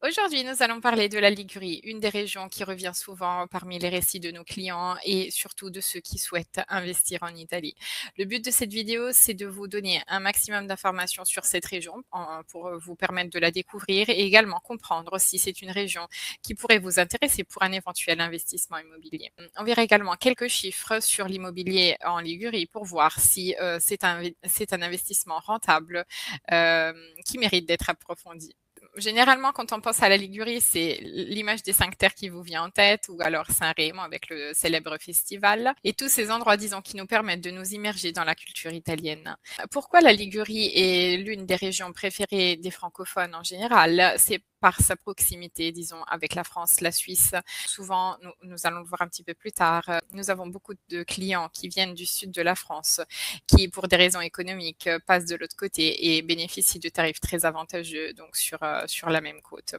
Aujourd'hui, nous allons parler de la Ligurie, une des régions qui revient souvent parmi les récits de nos clients et surtout de ceux qui souhaitent investir en Italie. Le but de cette vidéo, c'est de vous donner un maximum d'informations sur cette région pour vous permettre de la découvrir et également comprendre si c'est une région qui pourrait vous intéresser pour un éventuel investissement immobilier. On verra également quelques chiffres sur l'immobilier en Ligurie pour voir si c'est un investissement rentable euh, qui mérite d'être approfondi. Généralement, quand on pense à la Ligurie, c'est l'image des cinq terres qui vous vient en tête, ou alors Saint-Rémy avec le célèbre festival, et tous ces endroits, disons, qui nous permettent de nous immerger dans la culture italienne. Pourquoi la Ligurie est l'une des régions préférées des francophones en général? C'est par sa proximité, disons, avec la France, la Suisse. Souvent, nous allons le voir un petit peu plus tard, nous avons beaucoup de clients qui viennent du sud de la France, qui, pour des raisons économiques, passent de l'autre côté et bénéficient de tarifs très avantageux donc sur la même côte.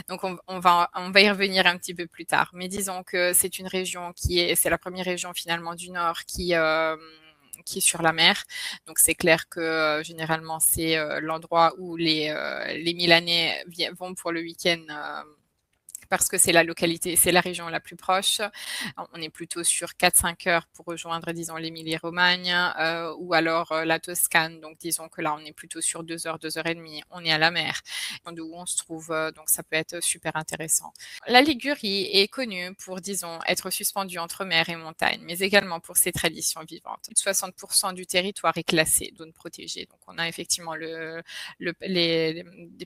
Donc on va y revenir un petit peu plus tard. Mais disons que c'est une région c'est la première région finalement du Nord qui est sur la mer. Donc c'est clair que généralement c'est l'endroit où les Milanais vont pour le week-end parce que c'est la localité, c'est la région la plus proche. On est plutôt sur 4-5 heures pour rejoindre, disons, l'Émilie-Romagne ou alors la Toscane. Donc, disons que là, on est plutôt sur 2 heures, 2 heures et demie. On est à la mer, d'où on se trouve. Donc, ça peut être super intéressant. La Ligurie est connue pour, disons, être suspendue entre mer et montagne, mais également pour ses traditions vivantes. 60% du territoire est classé, zone protégée. Donc, on a effectivement des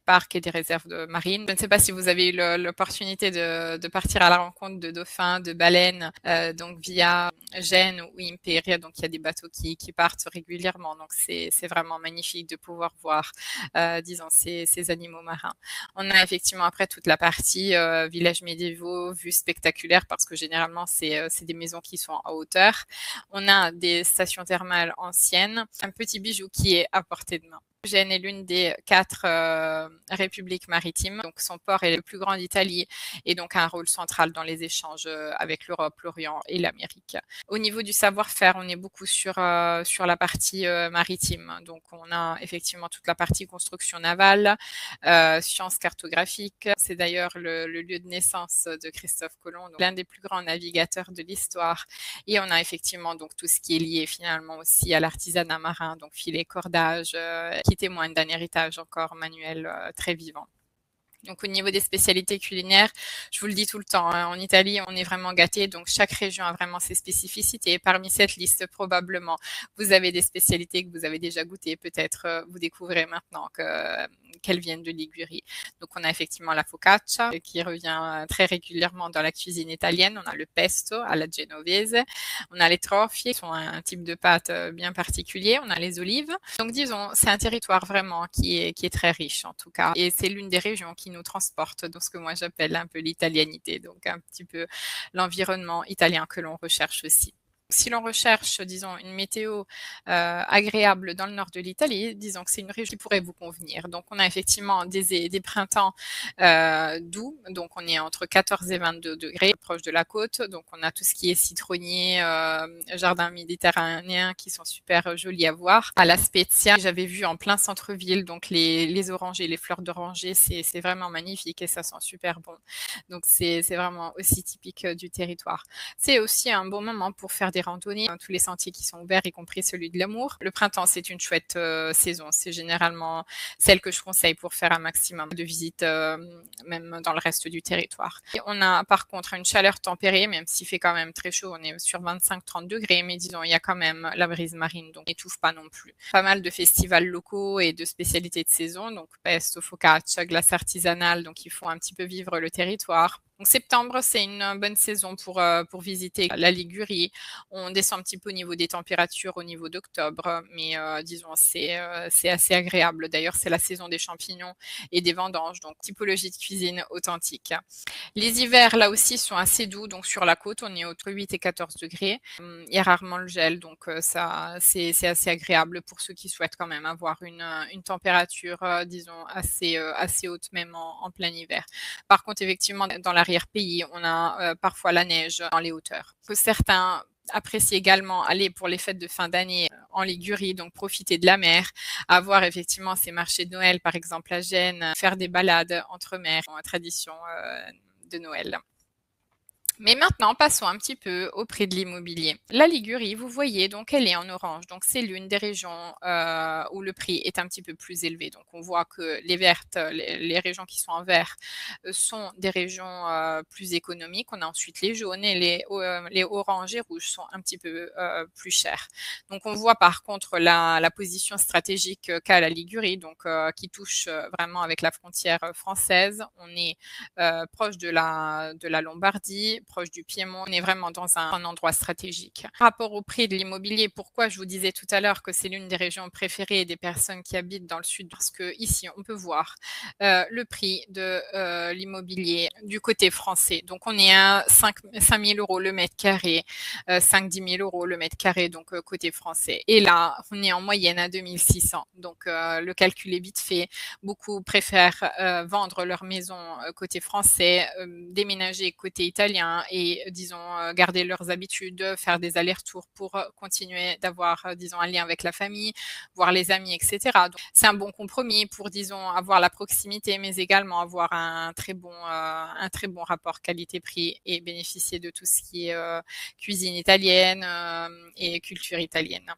parcs et des réserves marines. Je ne sais pas si vous avez eu l'opportunité de partir à la rencontre de dauphins, de baleines, donc via Gênes ou Imperia. Donc il y a des bateaux qui partent régulièrement. Donc c'est vraiment magnifique de pouvoir voir, disons, ces animaux marins. On a effectivement après toute la partie villages médiévaux, vues spectaculaires parce que généralement c'est des maisons qui sont en hauteur. On a des stations thermales anciennes, un petit bijou qui est à portée de main. Gênes est l'une des 4 républiques maritimes. Donc son port est le plus grand d'Italie et donc a un rôle central dans les échanges avec l'Europe, l'Orient et l'Amérique. Au niveau du savoir-faire, on est beaucoup sur la partie maritime. Donc on a effectivement toute la partie construction navale, sciences cartographiques. C'est d'ailleurs le lieu de naissance de Christophe Colomb, l'un des plus grands navigateurs de l'histoire. Et on a effectivement donc tout ce qui est lié finalement aussi à l'artisanat marin, donc filet, cordage, qui témoigne d'un héritage encore manuel très vivant. Donc au niveau des spécialités culinaires, je vous le dis tout le temps, hein, en Italie, on est vraiment gâté, donc chaque région a vraiment ses spécificités. Et parmi cette liste, probablement, vous avez des spécialités que vous avez déjà goûtées, peut-être vous découvrez maintenant qu'elles viennent de Ligurie. Donc on a effectivement la focaccia qui revient très régulièrement dans la cuisine italienne. On a le pesto à la genovese, on a les trofie, qui sont un type de pâte bien particulier. On a les olives. Donc disons, c'est un territoire vraiment qui est très riche en tout cas. Et c'est l'une des régions qui nous transporte dans ce que moi j'appelle un peu l'italianité, donc un petit peu l'environnement italien que l'on recherche aussi. Si l'on recherche, disons, une météo agréable dans le nord de l'Italie, disons que c'est une région qui pourrait vous convenir. Donc, on a effectivement des printemps doux, donc on est entre 14 et 22 degrés, proche de la côte. Donc, on a tout ce qui est citronnier, jardins méditerranéens qui sont super jolis à voir. À la Spezia, j'avais vu en plein centre-ville, donc les orangers, les fleurs d'oranger, c'est vraiment magnifique et ça sent super bon. Donc, c'est vraiment aussi typique du territoire. C'est aussi un bon moment pour faire des randonnées, tous les sentiers qui sont ouverts, y compris celui de l'amour. Le printemps, c'est une chouette saison. C'est généralement celle que je conseille pour faire un maximum de visites, même dans le reste du territoire. Et on a par contre une chaleur tempérée, même s'il fait quand même très chaud, on est sur 25-30 degrés, mais disons, il y a quand même la brise marine, donc n'étouffe pas non plus. Pas mal de festivals locaux et de spécialités de saison, donc pesto, focaccia, glace artisanale, donc il faut un petit peu vivre le territoire. Donc septembre, c'est une bonne saison pour visiter la Ligurie. On descend un petit peu au niveau des températures au niveau d'octobre, mais disons c'est assez agréable. D'ailleurs, c'est la saison des champignons et des vendanges, donc typologie de cuisine authentique. Les hivers, là aussi, sont assez doux. Donc, sur la côte, on est entre 8 et 14 degrés. Il y a rarement le gel, donc ça, c'est assez agréable pour ceux qui souhaitent quand même avoir une température, disons, assez haute, même en plein hiver. Par contre, effectivement, dans l'arrière-pays, on a parfois la neige dans les hauteurs. Que certains apprécie également aller pour les fêtes de fin d'année en Ligurie, donc profiter de la mer, avoir effectivement ces marchés de Noël, par exemple à Gênes, faire des balades entre mers, tradition de Noël. Mais maintenant, passons un petit peu au prix de l'immobilier. La Ligurie, vous voyez, donc elle est en orange. Donc c'est l'une des régions où le prix est un petit peu plus élevé. Donc on voit que les vertes, les régions qui sont en vert sont des régions plus économiques. On a ensuite les jaunes et les oranges et rouges sont un petit peu plus chers. Donc on voit par contre la position stratégique qu'a la Ligurie, donc qui touche vraiment avec la frontière française. On est proche de la Lombardie, proche du Piémont. On est vraiment dans un endroit stratégique. Par rapport au prix de l'immobilier, pourquoi je vous disais tout à l'heure que c'est l'une des régions préférées des personnes qui habitent dans le sud? Parce que ici, on peut voir le prix de l'immobilier du côté français. Donc, on est à 5 000 euros le mètre carré, 5-10 000 euros le mètre carré, donc côté français. Et là, on est en moyenne à 2600. Donc, le calcul est vite fait. Beaucoup préfèrent vendre leur maison côté français, déménager côté italien et, disons, garder leurs habitudes, faire des allers-retours pour continuer d'avoir, disons, un lien avec la famille, voir les amis, etc. Donc, c'est un bon compromis pour, disons, avoir la proximité, mais également avoir un très bon rapport qualité-prix et bénéficier de tout ce qui est cuisine italienne et culture italienne.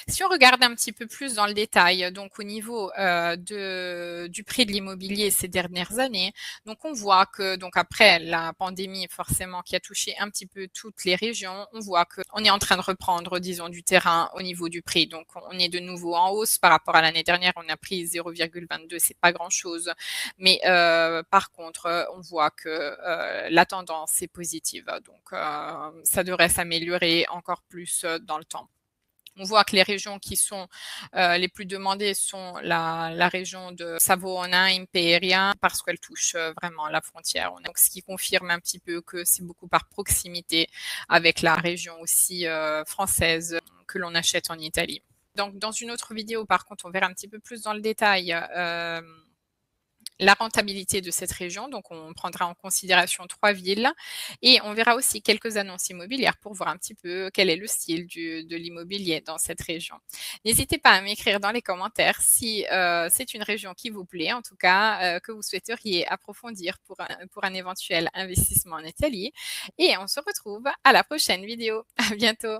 Si on regarde un petit peu plus dans le détail, donc au niveau du prix de l'immobilier ces dernières années, donc on voit que donc après la pandémie forcément qui a touché un petit peu toutes les régions, on voit qu'on est en train de reprendre, disons, du terrain au niveau du prix. Donc on est de nouveau en hausse par rapport à l'année dernière, on a pris 0,22, c'est pas grand-chose, mais par contre on voit que la tendance est positive, donc ça devrait s'améliorer encore plus dans le temps. On voit que les régions qui sont les plus demandées sont la région de Savona-Imperia parce qu'elle touche vraiment la frontière. Donc, ce qui confirme un petit peu que c'est beaucoup par proximité avec la région aussi française que l'on achète en Italie. Donc, dans une autre vidéo, par contre, on verra un petit peu plus dans le détail la rentabilité de cette région. Donc, on prendra en considération 3 villes et on verra aussi quelques annonces immobilières pour voir un petit peu quel est le style de l'immobilier dans cette région. N'hésitez pas à m'écrire dans les commentaires si c'est une région qui vous plaît, en tout cas que vous souhaiteriez approfondir pour un éventuel investissement en Italie. Et on se retrouve à la prochaine vidéo. À bientôt.